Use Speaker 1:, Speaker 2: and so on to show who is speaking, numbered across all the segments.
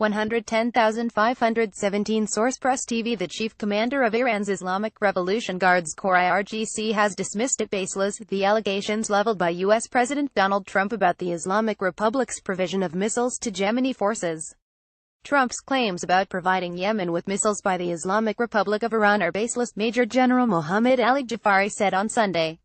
Speaker 1: 110,517 Source Press TV. The chief commander of Iran's Islamic Revolution Guards Corps IRGC has dismissed at baseless the allegations leveled by U.S. President Donald Trump about the Islamic Republic's provision of missiles to Yemeni forces. Trump's claims about providing Yemen with missiles by the Islamic Republic of Iran are baseless, Major General Mohammad Ali Jafari said on Sunday.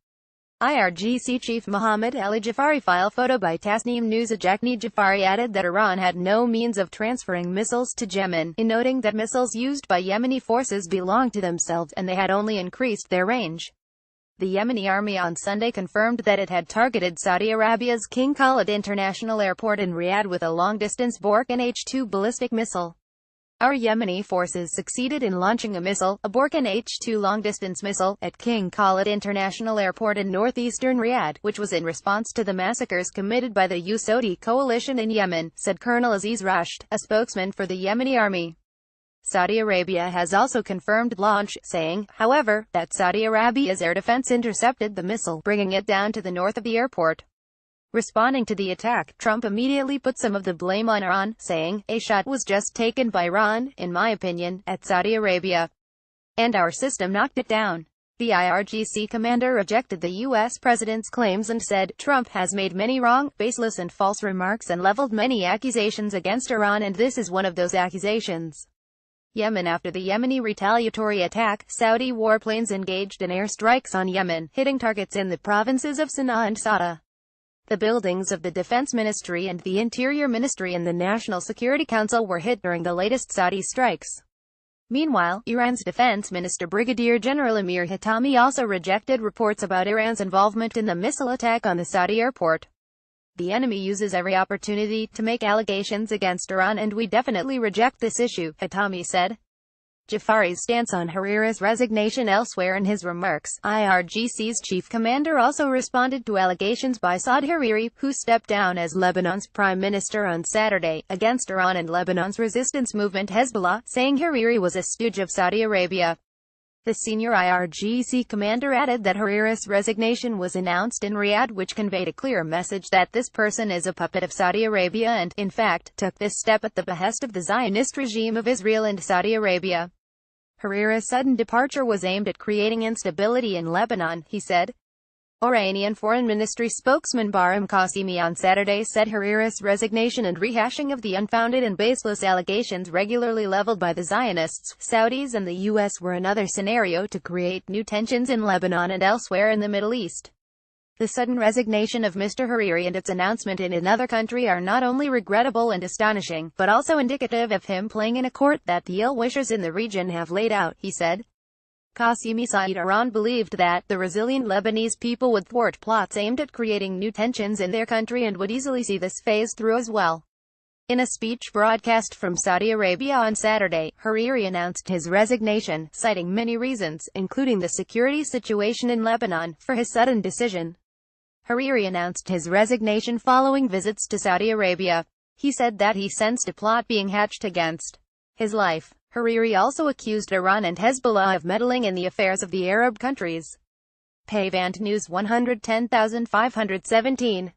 Speaker 1: IRGC Chief Mohammad Ali Jafari. File photo by Tasneem News. Ajaqni Jafari added that Iran had no means of transferring missiles to Yemen, in noting that missiles used by Yemeni forces belonged to themselves, and they had only increased their range. The Yemeni army on Sunday confirmed that it had targeted Saudi Arabia's King Khalid International Airport in Riyadh with a long-distance Borkan H-2 ballistic missile. Our Yemeni forces succeeded in launching a missile, a Borkan H-2 long-distance missile, at King Khalid International Airport in northeastern Riyadh, which was in response to the massacres committed by the Saudi coalition in Yemen, said Colonel Aziz Rashed, a spokesman for the Yemeni army. Saudi Arabia has also confirmed launch, saying, however, that Saudi Arabia's air defense intercepted the missile, bringing it down to the north of the airport. Responding to the attack, Trump immediately put some of the blame on Iran, saying, "A shot was just taken by Iran, in my opinion, at Saudi Arabia. And our system knocked it down." The IRGC commander rejected the U.S. president's claims and said, Trump has made many wrong, baseless and false remarks and leveled many accusations against Iran, and this is one of those accusations. Yemen. After the Yemeni retaliatory attack, Saudi warplanes engaged in airstrikes on Yemen, hitting targets in the provinces of Sana'a and Sada. The buildings of the Defense Ministry and the Interior Ministry and the National Security Council were hit during the latest Saudi strikes. Meanwhile, Iran's Defense Minister Brigadier General Amir Hatami also rejected reports about Iran's involvement in the missile attack on the Saudi airport. The enemy uses every opportunity to make allegations against Iran, and we definitely reject this issue, Hatami said. Jafari's stance on Hariri's resignation. Elsewhere in his remarks, IRGC's chief commander also responded to allegations by Saad Hariri, who stepped down as Lebanon's prime minister on Saturday, against Iran and Lebanon's resistance movement Hezbollah, saying Hariri was a stooge of Saudi Arabia. The senior IRGC commander added that Hariri's resignation was announced in Riyadh, which conveyed a clear message that this person is a puppet of Saudi Arabia and, in fact, took this step at the behest of the Zionist regime of Israel and Saudi Arabia. Hariri's sudden departure was aimed at creating instability in Lebanon, he said. Iranian Foreign Ministry spokesman Bahram Qasimi on Saturday said Hariri's resignation and rehashing of the unfounded and baseless allegations regularly leveled by the Zionists, Saudis and the U.S. were another scenario to create new tensions in Lebanon and elsewhere in the Middle East. The sudden resignation of Mr. Hariri and its announcement in another country are not only regrettable and astonishing, but also indicative of him playing in a court that the ill-wishers in the region have laid out, he said. Qasimi said Iran believed that the resilient Lebanese people would thwart plots aimed at creating new tensions in their country and would easily see this phase through as well. In a speech broadcast from Saudi Arabia on Saturday, Hariri announced his resignation, citing many reasons, including the security situation in Lebanon, for his sudden decision. Hariri announced his resignation following visits to Saudi Arabia. He said that he sensed a plot being hatched against his life. Hariri also accused Iran and Hezbollah of meddling in the affairs of the Arab countries. Pavand News. 110,517